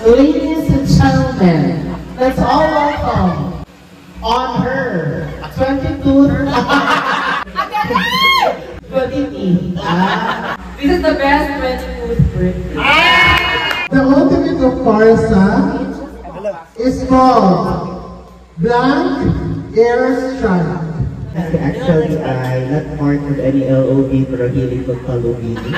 Ladies and gentlemen, let's all welcome on her 22nd This is the best 22th birthday. The ultimate of Parsa is called Blank Airstrike. Actually, I'm not part of any LOB pero hiling pagpalubili.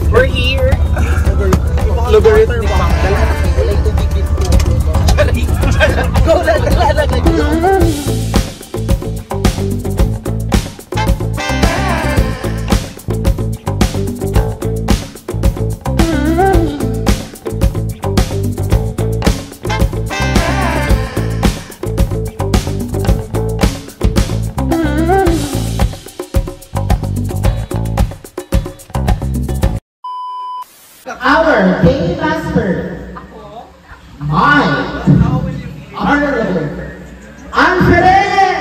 We're here. Logarithmic function. Go Our game master, Mike Arnold Angeles.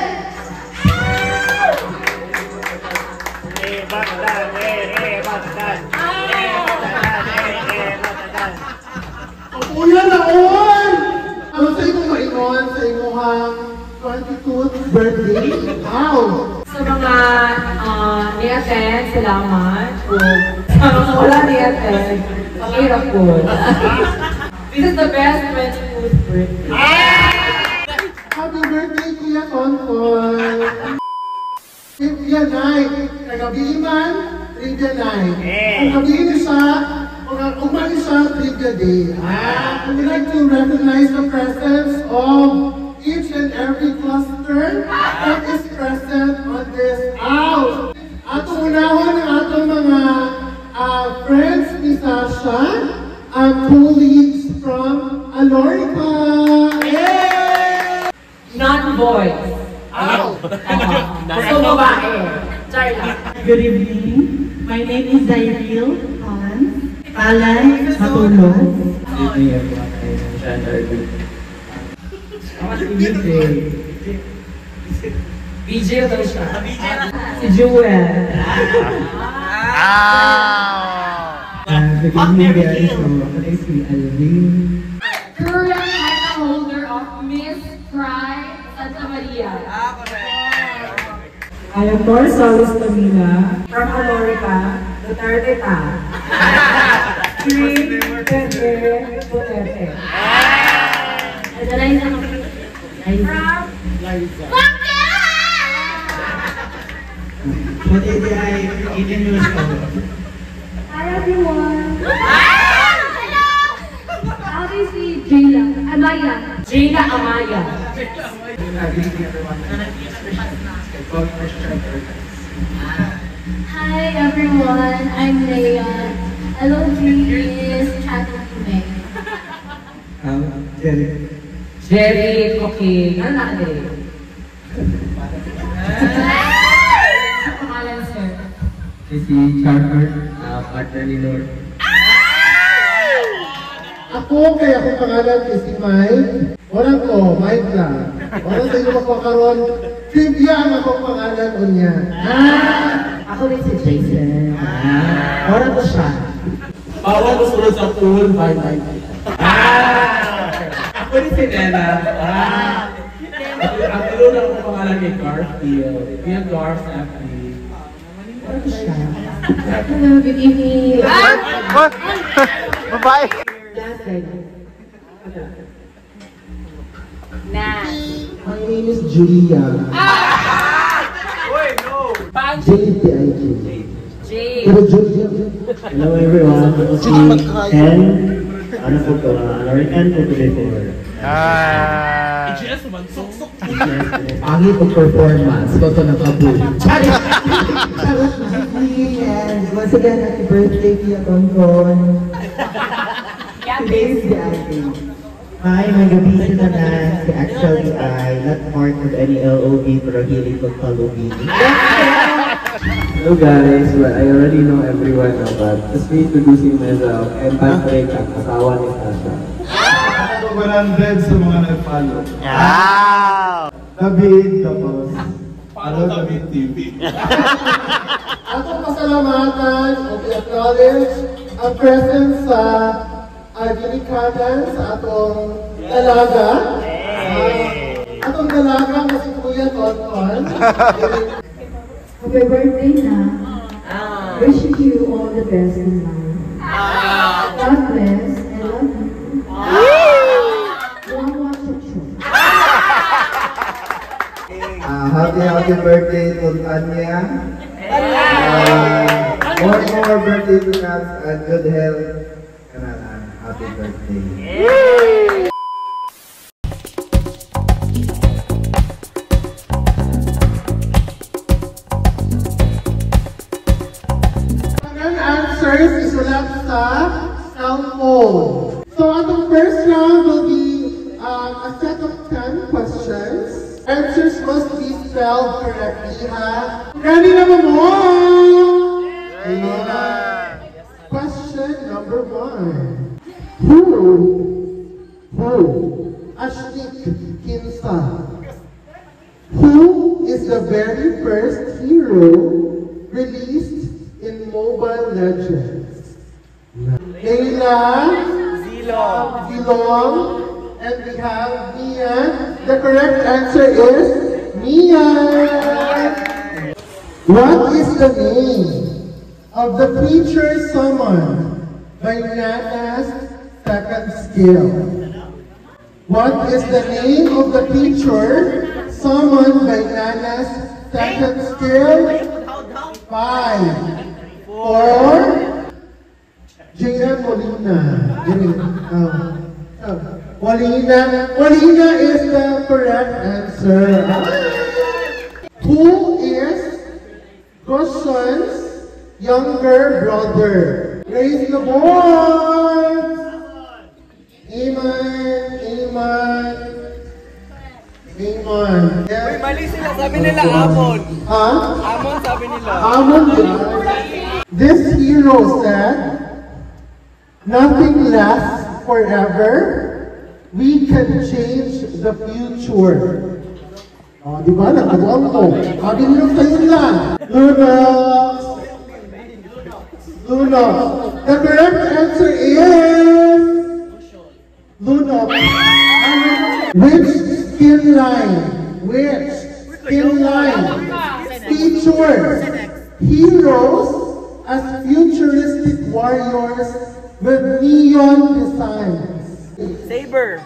Una na on! Ano sa imong maingon sa imong 22th birthday? Wow! Sa mga ni-attend, salamat. Sa mga wala ni-attend, mahirap po. This is the best 22th birthday. Happy birthday, Kuya Konkoy! Trivia night! Kagabi man, trivia night. Kung gabi siya, kung mali siya, trivia day. I would like to recognize the presence of each and every cluster that is present on this house. Atong unahon ang atong mga friends ni Sasha, colleagues from Alorica. Non-voice. So, babae. Char lang. Good evening. My name is Zairil Hans. Alan Matulog. Good evening everyone. I'm Sean Darby. BJ daw siya. Si Jewel. Good evening guys. So, ako na si Alvin. Current title holder of Miss Pride Santa Maria. I am Nor Solis Camila from Alorica, Duterte Ta. Three, Duterte, Duterte. Adalain ako. What is the Indian news cover? Hi everyone! Hello! How is si Jayla? Amaya. Jayla Amaya. Good evening everyone. Hi everyone, I'm Leia. Hello please, chat with me. Jerry. Jerry Cooking. Ano na rin? Sa pangalan, sir? Si Charter, partner ni Lord. Ako, kaya akong pangalan is si Mike. Walang ko, Mike lang. Walang sa inyo magkakaroon. Trivia ang akong pangalan o niya. Ako rin si Jason. Walang ko siya. Bawal masunod sa pool, bye. Ako rin si Nena. Ang tulo na akong pangalan ni Garfield. Kuya Garf FB. Walang ko siya. Hello, good evening. Bye-bye! My name is Julia. Wait, no! J-T-I-J. Jay. Pero Julia. Hello everyone. Ako si Ken. Ano po ko? American po before. Pangit ang performance. Toto na kabuli. Charot! Charot na. And once again, happy birthday, Kuya Kongon. Today is the outing. Hi, may gabi na na. Actually, I'm not part of any LOB pero hiling pagpalubili. Hello guys, well, I already know everyone now, but just me introducing myself, and Patrick, ang asawa ni Sasha. 100 sa mga nag-follow. David, tapos. Follow David TV. Atong pasalamatan o i-acknowledge ang presence sa Agilikadan sa atong dalaga. Atong dalaga na si Kuya Tonton. Happy birthday na. Wishing you all the best in life. God bless and love you. Happy birthday to Tanya. More birthday to Nats and good health. Happy birthday. Ang answers isulat sa cellphone. So atong first round will be a set of 10 questions. Answers must be spelled correctly, ha? Ready na mo? Question number 1. Who? Ashnik Kinsa. Who is the very first hero released in Mobile Legends? Layla, Zilong, and we have Mia. The correct answer is Mia. What is the name of the creature summoned by Nana's second skill? What is the name of the creature summoned by Nana's second skill? 5, 4, Jada Molina. Molina is the correct answer. Who is Goshon's younger brother? Raise the board. Amen. Uy, mali sila. Sabi nila Amon. Ha? Amon sabi nila. Amon. This hero said, nothing lasts forever. We can change the future. Oh, di ba? Nakaduan mo. Sabi nila sa'yo lang. Lunox. The correct answer is Lunox. Which skin line features heroes as futuristic warriors with neon designs? Saber.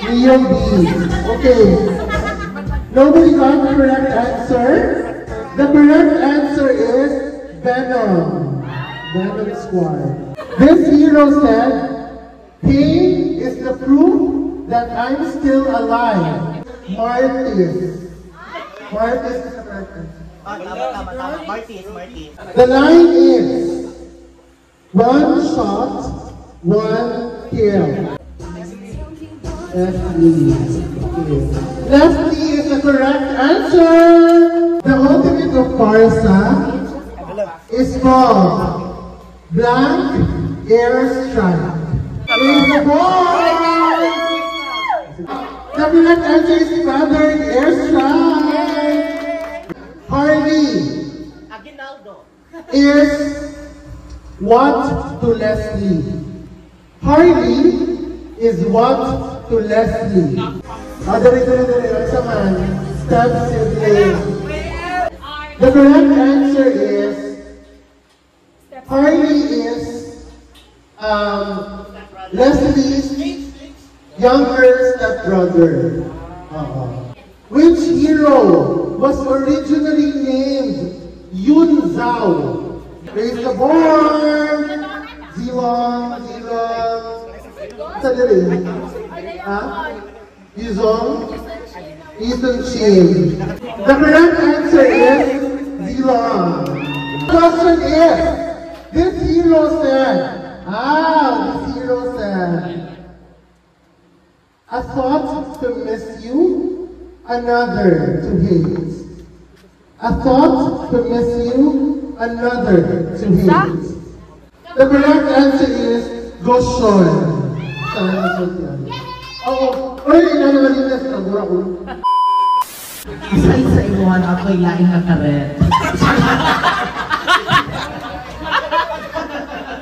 Neon beams. Okay. Nobody got the correct answer. The correct answer is Venom. Venom Squad. This hero said, pain is the proof that I'm still alive. Martis. Martis is the correct answer. The line is, 1 shot, 1 kill. Lefty is the correct answer. The ultimate of Farsa is called Blank Airstrike. Raise the ball. The correct answer is Feathered Airstrike. Harley is what to Leslie? Harley is what to Leslie? Step sibling. The correct answer is Harley is Leslie's younger stepbrother. Which hero was originally named Yun Zhao? Raise the board. Zilong. Sadali. Yuzong. Ethan Chin. The correct answer is Zilong. Question is, this hero said, a thought to miss you, another to hate. A thought to miss you, another to hate. The correct answer is Goshon. Oo. Uy, inanagaling sa nagura ko. Isa-isa imuhan ako'y laing na karet.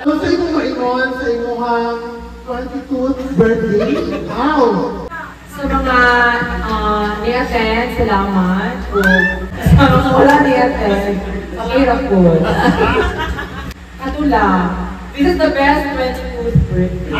So sa imong maingon, sa imong 22th birthday, wow! Sa mga ni-attend, salamat. Sa mga wala ni-attend, pakirap ko. Katula, this is the best 22th birthday.